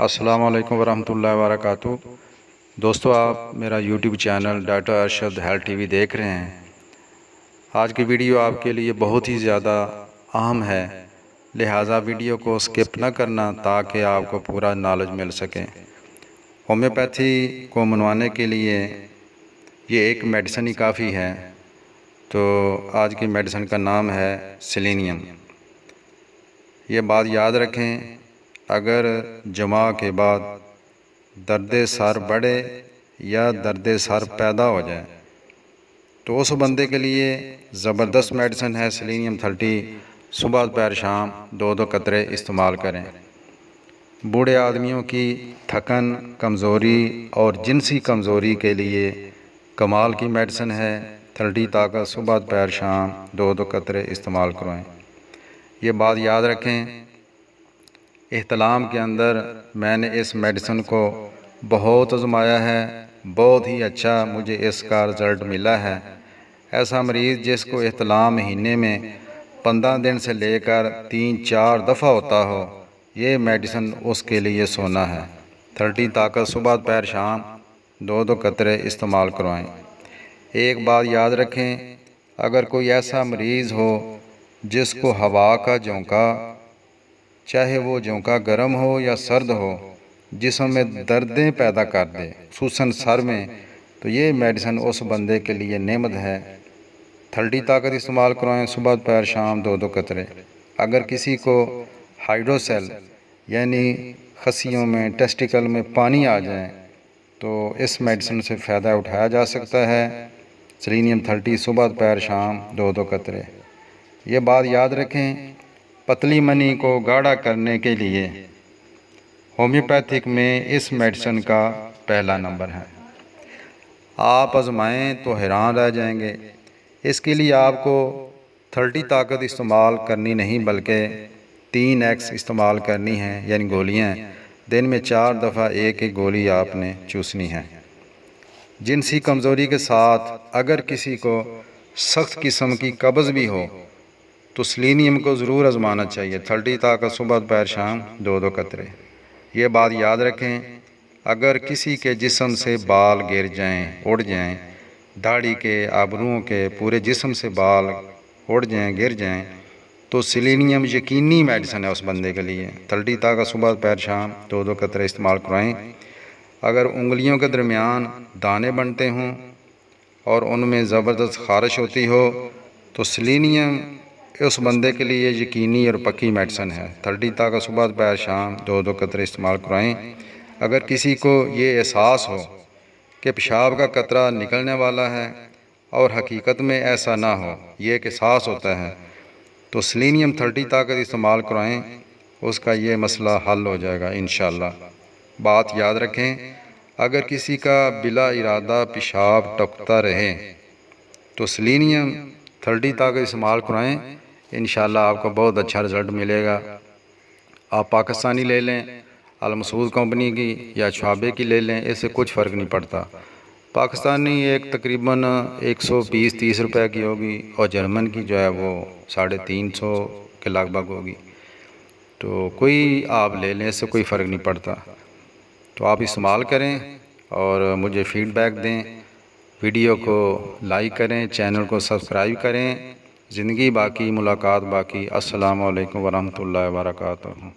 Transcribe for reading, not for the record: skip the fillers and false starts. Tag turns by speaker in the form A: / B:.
A: अस्सलाम वालेकुम वरहमतुल्लाहि वबरकातुहू। दोस्तों, आप मेरा YouTube channel doctor Arshad health TV देख रहे हैं। आज की वीडियो आपके लिए बहुत ही ज़्यादा अहम है, लिहाजा वीडियो को स्किप न करना ताकि आपको पूरा नॉलेज मिल सके। होम्योपैथी को मनवाने के लिए ये एक मेडिसिन ही काफ़ी है। तो आज की मेडिसिन का नाम है सेलेनियम। ये बात याद रखें, अगर जमा के बाद दर्द सर बढ़े या दर्द सर पैदा हो जाए तो उस बंदे के लिए ज़बरदस्त मेडिसिन है सेलेनियम 30। सुबह दोपहर शाम 2-2 कतरे इस्तेमाल करें। बूढ़े आदमियों की थकन, कमज़ोरी और जिनसी कमज़ोरी के लिए कमाल की मेडिसिन है 30 ताकत। सुबह दोपहर शाम 2-2 कतरे इस्तेमाल करवाएं। ये बात याद रखें, इहतलाम के अंदर मैंने इस मेडिसिन को बहुत आजमाया है, बहुत ही अच्छा मुझे इसका रिज़ल्ट मिला है। ऐसा मरीज़ जिसको इहतलाम महीने में 15 दिन से लेकर 3-4 दफ़ा होता हो, ये मेडिसिन उसके लिए सोना है। 30 ताकत। सुबह दोपहर शाम 2-2 कतरे इस्तेमाल करवाएं। एक बात याद रखें, अगर कोई ऐसा मरीज़ हो जिसको हवा का झोंका, चाहे वो झोंका गर्म हो या सर्द हो, जिस्म में दर्दें पैदा कर दे, खुसूसन सर में, तो ये मेडिसिन उस बंदे के लिए नेमत है। 30 ताकत इस्तेमाल करवाएं। सुबह दोपहर शाम 2-2 कतरे। अगर किसी को हाइड्रोसेल यानी खसियों में, टेस्टिकल में पानी आ जाए तो इस मेडिसिन से फ़ायदा उठाया जा सकता है। सेलेनियम 30 सुबह दोपहर शाम 2-2 कतरे। ये बात याद रखें, पतली मनी को गाढ़ा करने के लिए होम्योपैथिक में इस मेडिसिन का पहला नंबर है। आप आजमाएं तो हैरान रह जाएंगे। इसके लिए आपको 30 ताकत इस्तेमाल करनी नहीं बल्कि 3x इस्तेमाल करनी है, यानी गोलियां। दिन में 4 दफ़ा एक एक गोली आपने चूसनी है। जिनसी कमज़ोरी के साथ अगर किसी को सख्त किस्म की कब्ज़ भी हो तो सेलेनियम को ज़रूर आजमाना चाहिए। 30 ताकत। सुबह दोपहर शाम 2-2 कतरे। ये बात याद रखें, अगर किसी के जिस्म से बाल गिर जाएं, उड़ जाएं, दाढ़ी के, आबरूओं के, पूरे जिस्म से बाल उड़ जाएं, गिर जाएं, तो सेलेनियम यकीनी मेडिसिन है उस बंदे के लिए। 30 ताकत। सुबह दोपहर शाम 2-2 कतरे इस्तेमाल करवाएं। अगर उंगलियों के दरमियान दाने बनते हों और उनमें ज़बरदस्त ख़ारिश होती हो तो सेलेनियम उस बंदे के लिए यकीनी और पक्की मेडिसिन है। 30 ताकत। सुबह दोपहर शाम 2-2 कतरे इस्तेमाल करवाएं। अगर किसी को ये एहसास हो कि पेशाब का कतरा निकलने वाला है और हकीकत में ऐसा ना हो, ये एक एहसास होता है, तो सेलेनियम 30 ताकत इस्तेमाल करवाएं। उसका ये मसला हल हो जाएगा इंशाअल्लाह। बात याद रखें, अगर किसी का बिला इरादा पेशाब टपकता रहे तो सेलेनियम 30 ताकत इस्तेमाल करवाएं। इंशाअल्लाह आपको बहुत अच्छा रिज़ल्ट मिलेगा। आप पाकिस्तानी ले लें, अल मसूद कंपनी की, या छुआबे की ले लें, इससे कुछ फ़र्क नहीं पड़ता। पाकिस्तानी एक तकरीबन 120-130 रुपए की होगी और जर्मन की जो है वो 350 के लगभग होगी। तो कोई आप ले लें, इससे कोई फ़र्क नहीं पड़ता। तो आप इस्तेमाल करें और मुझे फ़ीडबैक दें। वीडियो को लाइक करें, चैनल को सब्सक्राइब करें। ज़िंदगी बाकी, मुलाकात बाकी। अस्सलाम वालेकुम वरहमतुल्लाहि वबरकातुहू।